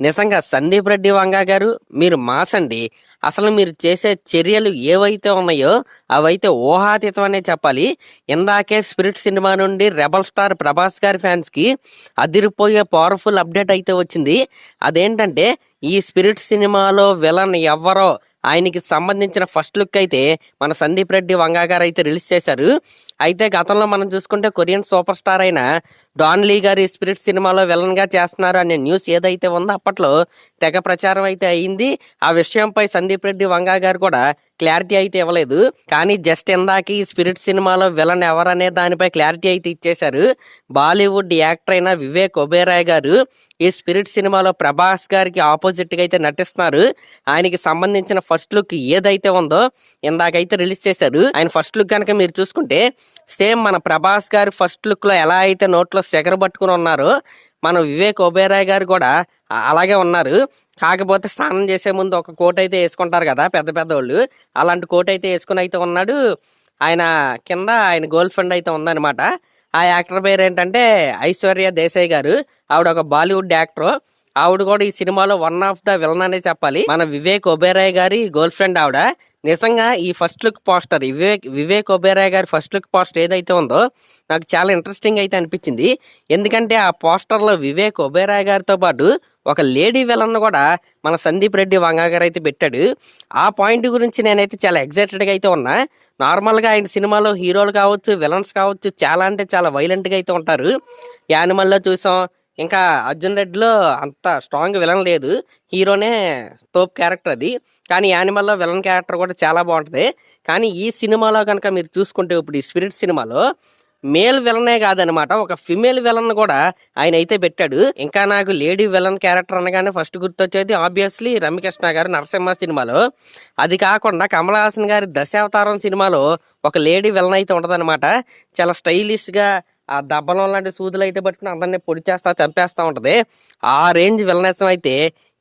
నిజంగా 'సందీప్ రెడ్డి వంగ' గారు మీరు మాస్ అండి. అసలు మీరు చేసే చర్యలు ఏవైతే ఉన్నాయో అవైతే ఊహాతీతం అనే చెప్పాలి. ఇందాకే 'స్పిరిట్' సినిమా నుండి 'రెబెల్ స్టార్' 'ప్రభాస్' గారి ఫ్యాన్స్‌కి అదిరిపోయే పవర్‌ఫుల్ అప్డేట్ అయితే వచ్చింది. అదేంటంటే ఈ 'స్పిరిట్' సినిమాలో విలన్ ఎవ్వరో ఆయనకి సంబంధించిన ఫస్ట్ లుక్ అయితే మన 'సందీప్ రెడ్డి వంగ' గారు అయితే రిలీజ్ చేశారు. అయితే గతంలో మనం చూసుకుంటే కొరియన్ సూపర్ స్టార్ అయిన 'డాన్ లీ' గారు 'స్పిరిట్' సినిమాలో విలన్‌గా చేస్తున్నారు అనే న్యూస్ ఏదైతే ఉందో అప్పట్లో తెగ ప్రచారం అయితే అయింది. ఆ విషయంపై 'సందీప్ రెడ్డి వంగ' గారు కూడా క్లారిటీ అయితే ఇవ్వలేదు. కానీ జస్ట్ ఇందాక ఈ 'స్పిరిట్' సినిమాలో విలన్ ఎవరనే దానిపై క్లారిటీ అయితే ఇచ్చేశారు. బాలీవుడ్ యాక్టర్ అయిన వివేక్ ఒబెరాయ్ గారు ఈ 'స్పిరిట్' సినిమాలో ప్రభాస్ గారికి ఆపోజిట్గా అయితే నటిస్తున్నారు. ఆయనకి సంబంధించిన ఫస్ట్ లుక్ ఏదైతే ఉందో ఇందాకైతే రిలీజ్ చేశారు. ఆయన ఫస్ట్ లుక్ కనుక మీరు చూసుకుంటే సేమ్ మన ప్రభాస్ గారి ఫస్ట్ లుక్ లో ఎలా అయితే నోట్లో సెగర పట్టుకుని ఉన్నారో మన వివేక్ ఒబెరాయ్ గారు కూడా అలాగే ఉన్నారు. కాకపోతే స్నానం చేసే ముందు ఒక కోట్ అయితే వేసుకుంటారు కదా పెద్ద పెద్దోళ్ళు, అలాంటి కోట్ అయితే వేసుకుని అయితే ఉన్నాడు. ఆయన కింద ఆయన గర్ల్ ఫ్రెండ్ అయితే ఉందన్నమాట. ఆ యాక్టర్ పేరు ఏంటంటే ఐశ్వర్య దేశాయ్ గారు. ఆవిడ ఒక బాలీవుడ్ యాక్టర్. ఆవిడ కూడా ఈ సినిమాలో వన్ ఆఫ్ ద విలన్ అనే చెప్పాలి. మన వివేక్ ఒబెరాయ్ గారి గర్ల్ ఫ్రెండ్ ఆవిడ. నిజంగా ఈ first look poster Vivek Oberoi గారి ఫస్ట్ లుక్ పోస్టర్ ఏదైతే ఉందో నాకు చాలా ఇంట్రెస్టింగ్ అయితే అనిపించింది. ఎందుకంటే ఆ పోస్టర్లో వివేక్ ఒబెరాయ్ గారితో పాటు ఒక లేడీ విలన్ కూడా మన 'సందీప్ రెడ్డి వంగ' గారు అయితే పెట్టాడు. ఆ పాయింట్ గురించి నేనైతే చాలా ఎగ్జైటెడ్గా అయితే ఉన్నా. నార్మల్గా ఆయన సినిమాలో హీరోలు కావచ్చు, విలన్స్ కావచ్చు, చాలా అంటే చాలా వైలెంట్గా అయితే ఉంటారు. యానిమల్లో చూసాం, ఇంకా 'అర్జున్ రెడ్డిలో' అంత స్ట్రాంగ్ విలన్ లేదు, హీరోనే తోపు క్యారెక్టర్ అది. కానీ యానిమల్లో విలన్ క్యారెక్టర్ కూడా చాలా బాగుంటుంది. కానీ ఈ సినిమాలో కనుక మీరు చూసుకుంటే ఇప్పుడు ఈ 'స్పిరిట్' సినిమాలో మేల్ విలనే కాదనమాట, ఒక ఫిమేల్ విలన్ కూడా ఆయన అయితే పెట్టాడు. ఇంకా నాకు లేడీ విలన్ క్యారెక్టర్ అనగానే ఫస్ట్ గుర్తొచ్చేది ఆబ్వియస్లీ రమ్యకృష్ణ గారు 'నరసింహ' సినిమాలో. అది కాకుండా కమల్ హాసన్ గారి 'దశావతారం' సినిమాలో ఒక లేడీ విలన్ అయితే ఉంటదన్నమాట. చాలా స్టైలిష్గా ఆ దబ్బలం లాంటి సూదులు అయితే పట్టుకుని అందరినీ పొడి చేస్తా చంపేస్తా ఉంటది. ఆ రేంజ్ విలనెస్ అయితే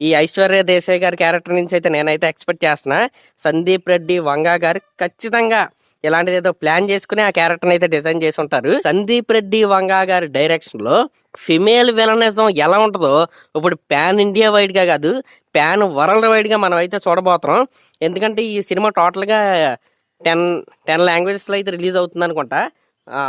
ఈ ఐశ్వర్య దేశాయ్ గారి క్యారెక్టర్ నుంచి అయితే నేనైతే ఎక్స్పెక్ట్ చేస్తున్నా. 'సందీప్ రెడ్డి వంగ' గారు ఖచ్చితంగా ఇలాంటిది ఏదో ప్లాన్ చేసుకుని ఆ క్యారెక్టర్ని అయితే డిజైన్ చేసి ఉంటారు. 'సందీప్ రెడ్డి వంగ' గారి డైరెక్షన్ లో ఫిమేల్ విలనిజం ఎలా ఉంటుందో ఇప్పుడు పాన్ ఇండియా వైడ్ గా కాదు, పాన్ వరల్డ్ వైడ్ గా మనం అయితే చూడబోతున్నాం. ఎందుకంటే ఈ సినిమా టోటల్ గా 10 లాంగ్వేజెస్ లో అయితే రిలీజ్ అవుతుంది అనుకుంటా.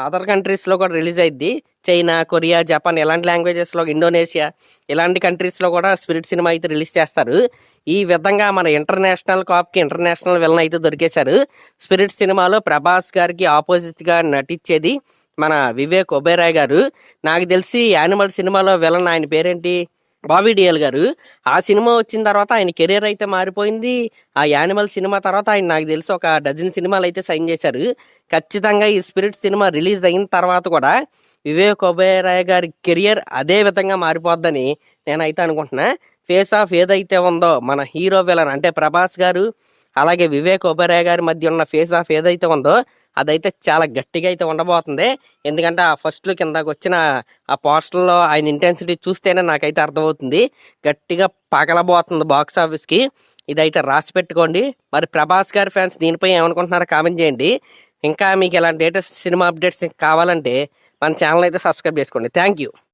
అదర్ కంట్రీస్లో కూడా రిలీజ్ అయింది. చైనా, కొరియా, జపాన్ ఇలాంటి లాంగ్వేజెస్లో, ఇండోనేషియా ఇలాంటి కంట్రీస్లో కూడా 'స్పిరిట్' సినిమా అయితే రిలీజ్ చేస్తారు. ఈ విధంగా మన ఇంటర్నేషనల్ కాప్కి ఇంటర్నేషనల్ విలన్ అయితే దొరికేశారు. 'స్పిరిట్' సినిమాలో ప్రభాస్ గారికి ఆపోజిట్గా నటించేది మన వివేక్ ఒబెరాయ్ గారు. నాకు తెలిసి యానిమల్ సినిమాలో విలన్ ఆయన పేరేంటి, బాబీ డియోల్ గారు. ఆ సినిమా వచ్చిన తర్వాత ఆయన కెరీర్ అయితే మారిపోయింది. ఆ యానిమల్ సినిమా తర్వాత ఆయన నాకు తెలిసి ఒక డజన్ సినిమాలు అయితే సైన్ చేశారు. ఖచ్చితంగా ఈ 'స్పిరిట్' సినిమా రిలీజ్ అయిన తర్వాత కూడా వివేక్ ఒబెరాయ్ గారి కెరియర్ అదే విధంగా మారిపోద్దని నేనైతే అనుకుంటున్నా. ఫేస్ ఆఫ్ ఏదైతే ఉందో మన హీరో విలన్ అంటే ప్రభాస్ గారు అలాగే వివేక్ ఒబెరాయ్ గారి మధ్య ఉన్న ఫేస్ ఆఫ్ ఏదైతే ఉందో అదైతే చాలా గట్టిగా అయితే ఉండబోతుంది. ఎందుకంటే ఆ ఫస్ట్ లుక్ కిందకు వచ్చిన ఆ పోస్టర్లో ఆయన ఇంటెన్సిటీ చూస్తేనే నాకైతే అర్థమవుతుంది. గట్టిగా పగలబోతుంది బాక్స్ ఆఫీస్కి. ఇదైతే రాసి పెట్టుకోండి. మరి ప్రభాస్ గారి ఫ్యాన్స్ దీనిపై ఏమనుకుంటున్నారో కామెంట్ చేయండి. ఇంకా మీకు ఇలాంటి లేటెస్ట్ సినిమా అప్డేట్స్ కావాలంటే మన ఛానల్ అయితే సబ్స్క్రైబ్ చేసుకోండి. Thank you.